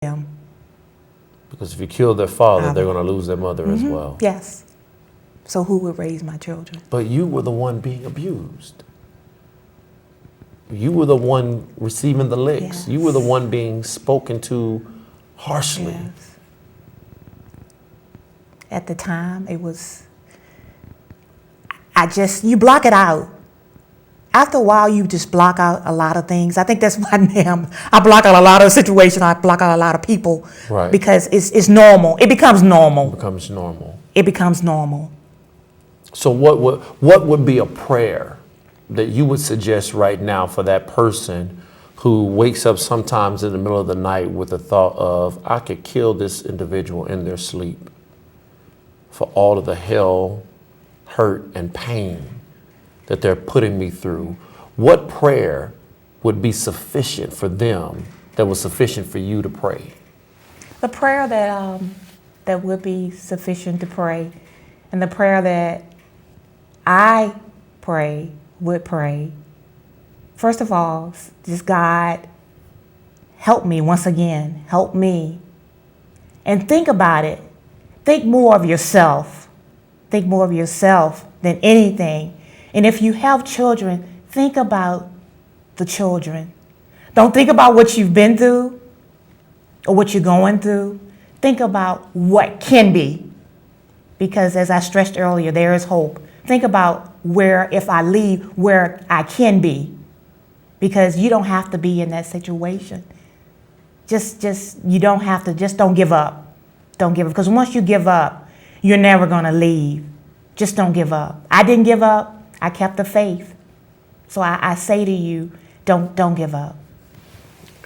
them. Because if you kill their father, they're going to lose their mother as well. Yes. So who would raise my children? But you were the one being abused. You were the one receiving the licks. Yes. You were the one being spoken to harshly. Yes. At the time, it was, you block it out. After a while, you just block out a lot of things. I think that's my name. I block out a lot of situations. I block out a lot of people. Right. Because it's normal. It becomes normal. It becomes normal. It becomes normal. So what would be a prayer that you would suggest right now for that person who wakes up sometimes in the middle of the night with the thought of, I could kill this individual in their sleep for all of the hell, hurt, and pain that they're putting me through? What prayer would be sufficient for them that was sufficient for you to pray? The prayer that would be sufficient to pray, and the prayer that I would pray, first of all, just God, help me once again, help me. And think about it. Think more of yourself. Think more of yourself than anything. And if you have children, think about the children. Don't think about what you've been through or what you're going through. Think about what can be. Because as I stressed earlier, there is hope. Think about where, if I leave, where I can be. Because you don't have to be in that situation. You don't have to, just don't give up. Don't give up. Because once you give up, you're never going to leave. Just don't give up. I didn't give up. I kept the faith. So I say to you, don't give up.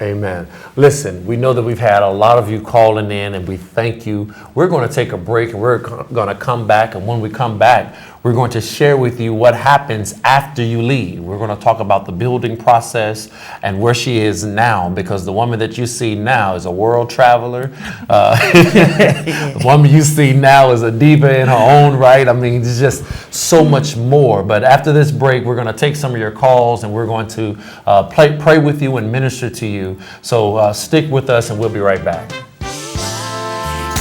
Amen. Listen, we know that we've had a lot of you calling in, and we thank you. We're going to take a break, and we're going to come back. And when we come back, we're going to share with you what happens after you leave. We're going to talk about the building process and where she is now, because the woman that you see now is a world traveler. The woman you see now is a diva in her own right. I mean, there's just so much more. But after this break, we're going to take some of your calls, and we're going to pray with you and minister to you. So stick with us, and we'll be right back.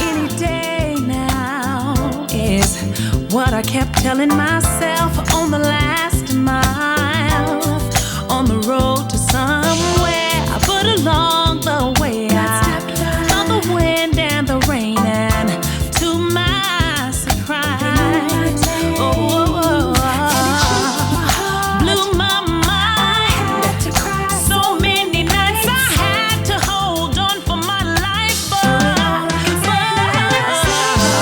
Any day now is what I kept telling myself on the last mile, on the road to somewhere. But along the way, I felt the wind and the rain, and to my surprise, blew my mind. So many nights I had to hold on for my life, I survived.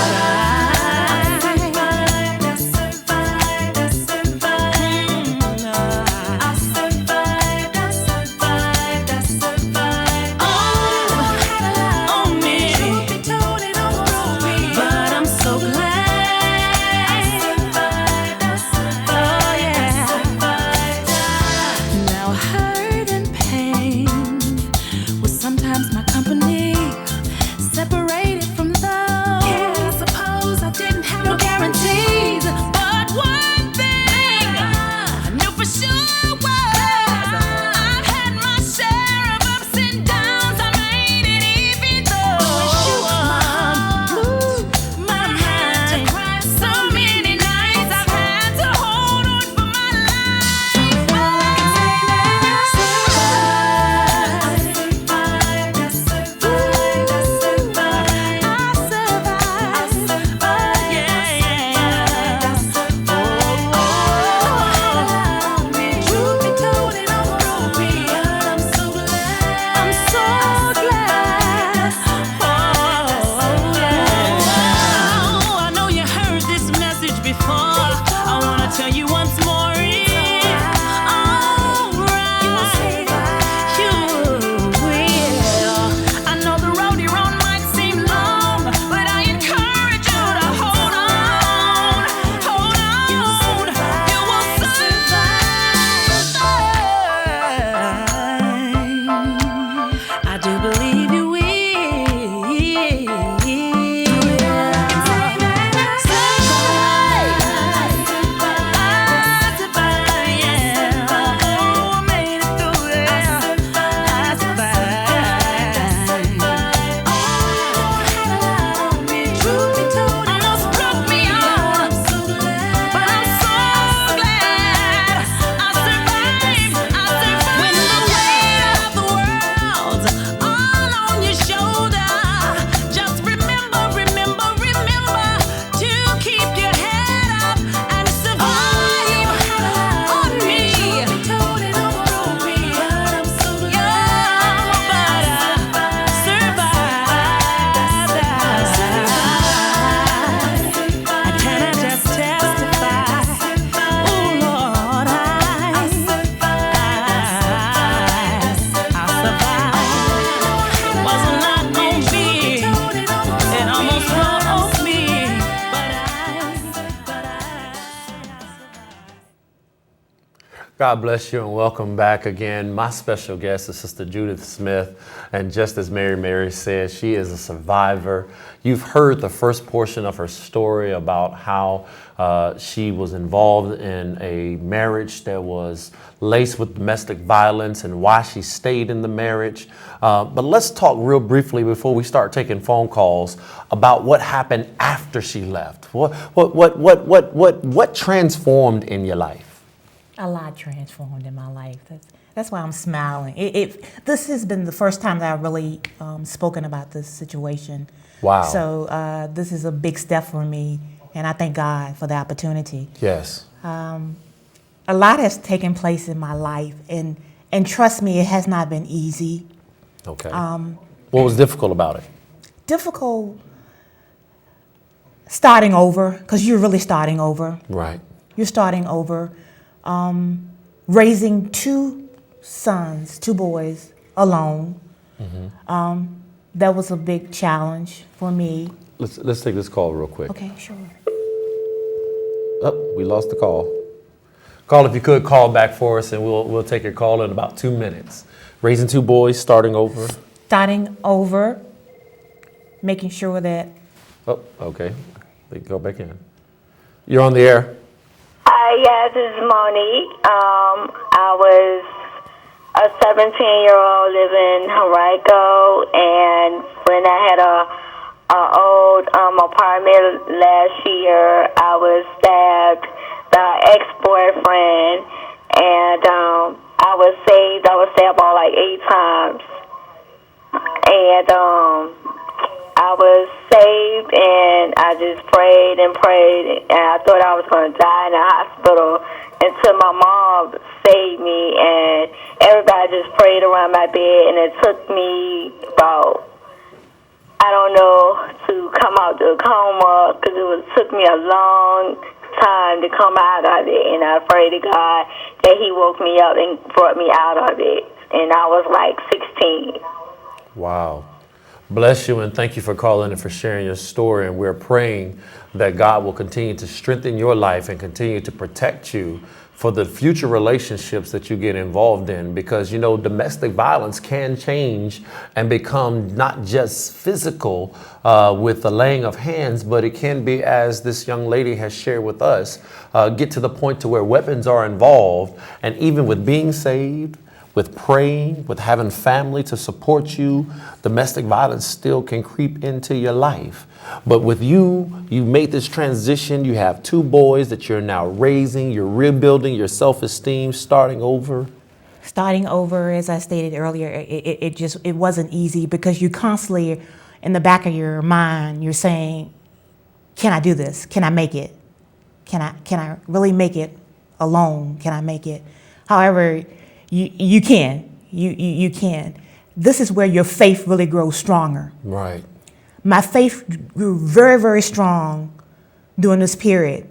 God bless you and welcome back again. My special guest is Sister Judith Smith. And just as Mary said, she is a survivor. You've heard the first portion of her story about how she was involved in a marriage that was laced with domestic violence and why she stayed in the marriage. But let's talk real briefly before we start taking phone calls about what happened after she left. What transformed in your life? A lot transformed in my life. That's why I'm smiling. This has been the first time that I've really spoken about this situation. Wow. So this is a big step for me, and I thank God for the opportunity. Yes. A lot has taken place in my life, and trust me, it has not been easy. Okay. What was difficult about it? Difficult starting over, because you're really starting over. Right. You're starting over. Raising two boys alone. Mm-hmm. That was a big challenge for me. Let's take this call real quick. Okay, sure. Oh, we lost the call. Call, if you could, call back for us, and we'll take your call in about 2 minutes. Raising two boys, starting over. Starting over, making sure that. Oh, okay. They go back in. You're on the air. Yes, this is Monique. I was a 17-year-old living in Henrico, and when I had a old apartment last year, I was stabbed by an ex-boyfriend, and I was saved about like 8 times, and I was saved, and I just prayed and prayed, and I thought I was going to die in the hospital until my mom saved me, and everybody just prayed around my bed, and it took me about, I don't know, to come out the coma, because it took me a long time to come out of it, and I pray to God that He woke me up and brought me out of it, and I was like 16. Wow. Bless you, and thank you for calling and for sharing your story. And we're praying that God will continue to strengthen your life and continue to protect you for the future relationships that you get involved in, because, you know, domestic violence can change and become not just physical with the laying of hands, but it can be, as this young lady has shared with us, get to the point to where weapons are involved. And even with being saved, with praying, with having family to support you, domestic violence still can creep into your life. But with you made this transition. You have two boys that you're now raising. You're rebuilding your self-esteem, starting over. Starting over, as I stated earlier, it wasn't easy, because you constantly, in the back of your mind, you're saying, can I do this? Can I make it? Can I really make it alone? Can I make it? However, you can. You can. This is where your faith really grows stronger. Right. My faith grew very, very strong during this period.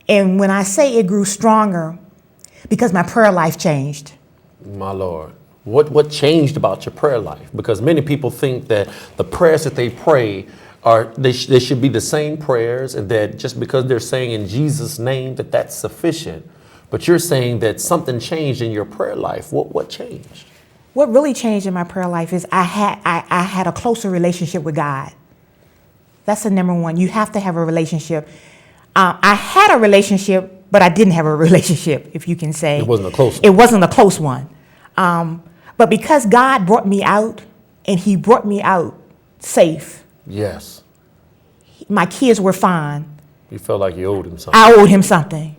And when I say it grew stronger, because my prayer life changed. My Lord. What changed about your prayer life? Because many people think that the prayers that they pray they should be the same prayers, and that just because they're saying in Jesus' name that's sufficient. But you're saying that something changed in your prayer life. What changed? What really changed in my prayer life is I had a closer relationship with God. That's the number one. You have to have a relationship. I had a relationship, but I didn't have a relationship, if you can say. It wasn't a close one. It wasn't a close one. But because God brought me out, and He brought me out safe. Yes. My kids were fine. You felt like you owed Him something. I owed Him something.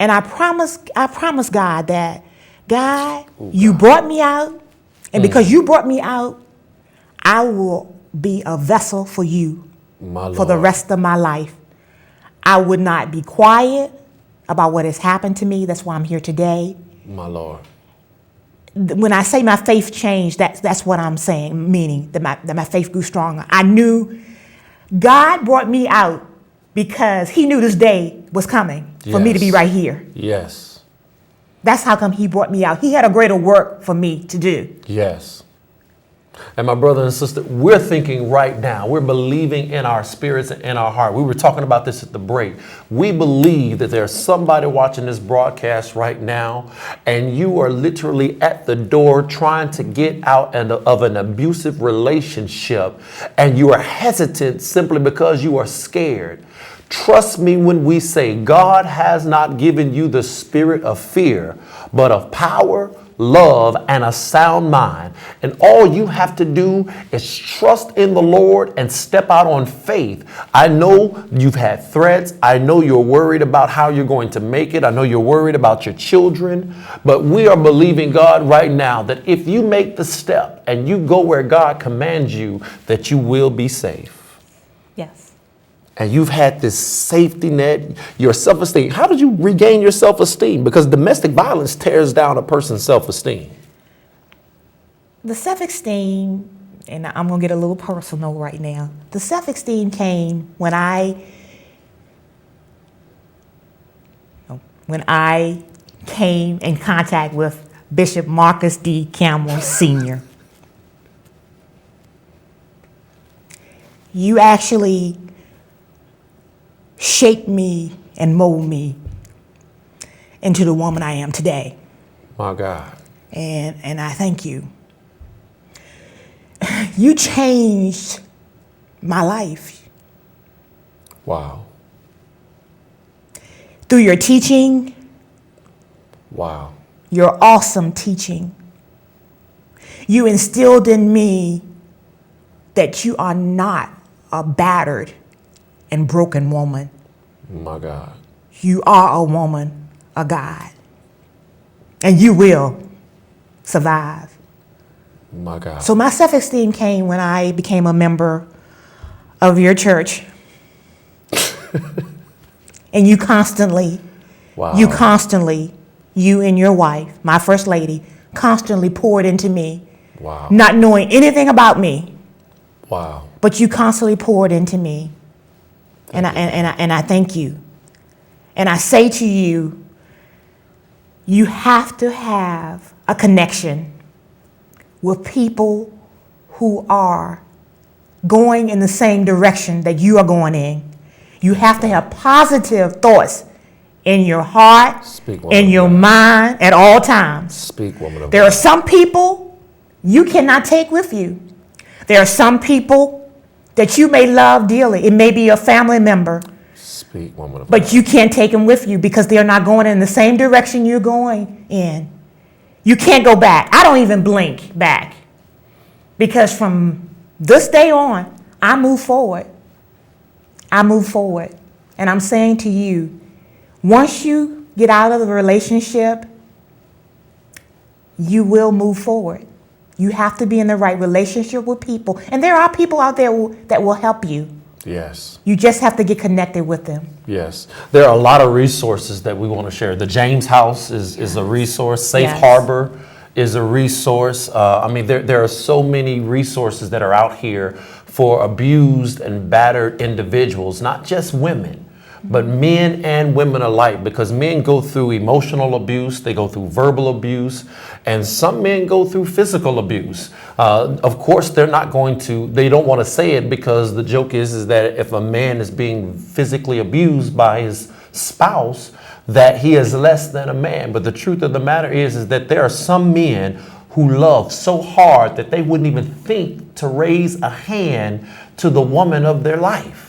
And I promised God that, God, you brought me out, and because you brought me out, I will be a vessel for you for the rest of my life. I would not be quiet about what has happened to me. That's why I'm here today. My Lord. When I say my faith changed, that's what I'm saying, meaning that my faith grew stronger. I knew God brought me out because He knew this day was coming for me to be right here. Yes. That's how come He brought me out. He had a greater work for me to do. Yes. And my brother and sister, we're thinking right now, we're believing in our spirits and in our heart. We were talking about this at the break. We believe that there's somebody watching this broadcast right now, and you are literally at the door trying to get out of an abusive relationship, and you are hesitant simply because you are scared. Trust me when we say God has not given you the spirit of fear, but of power, love, and a sound mind. And all you have to do is trust in the Lord and step out on faith. I know you've had threats. I know you're worried about how you're going to make it. I know you're worried about your children. But we are believing God right now that if you make the step and you go where God commands you, that you will be safe. Yes. And you've had this safety net, your self-esteem. How did you regain your self-esteem? Because domestic violence tears down a person's self-esteem. The self-esteem, and I'm going to get a little personal right now. The self-esteem came when I came in contact with Bishop Marcus D. Campbell Sr. You actually shaped me and molded me into the woman I am today. My God. And I thank you. You changed my life. Wow. Through your teaching, Wow. your awesome teaching, you instilled in me that you are not a battered and broken woman. My God. You are a woman of God. And you will survive. My God. So my self-esteem came when I became a member of your church. And you constantly, Wow. you and your wife, my first lady, constantly poured into me. Wow. Not knowing anything about me, Wow. but you constantly poured into me. And I thank you. And I say to you, you have to have a connection with people who are going in the same direction that you are going in. You have to have positive thoughts in your heart, Speak, woman in of your God. mind at all times. Speak, woman of There God. are some people you cannot take with you. There are some people that you may love dearly. It may be a family member, Speak, woman of but God. you can't take them with you because they're not going in the same direction you're going in. You can't go back. I don't even blink back because from this day on, I move forward. I move forward. And I'm saying to you, once you get out of the relationship, you will move forward. You have to be in the right relationship with people. And there are people out there that will help you. Yes. You just have to get connected with them. Yes. There are a lot of resources that we want to share. The James House is a resource. Safe Yes. Harbor is a resource. There are so many resources that are out here for abused and battered individuals, not just women, but men and women alike, because men go through emotional abuse, they go through verbal abuse, and some men go through physical abuse. Of course, they don't want to say it because the joke is that if a man is being physically abused by his spouse, that he is less than a man. But the truth of the matter is that there are some men who love so hard that they wouldn't even think to raise a hand to the woman of their life.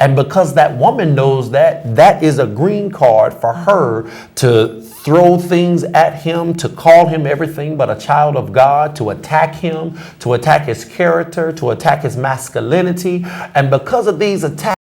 And because that woman knows that is a green card for her to throw things at him, to call him everything but a child of God, to attack him, to attack his character, to attack his masculinity. And because of these attacks,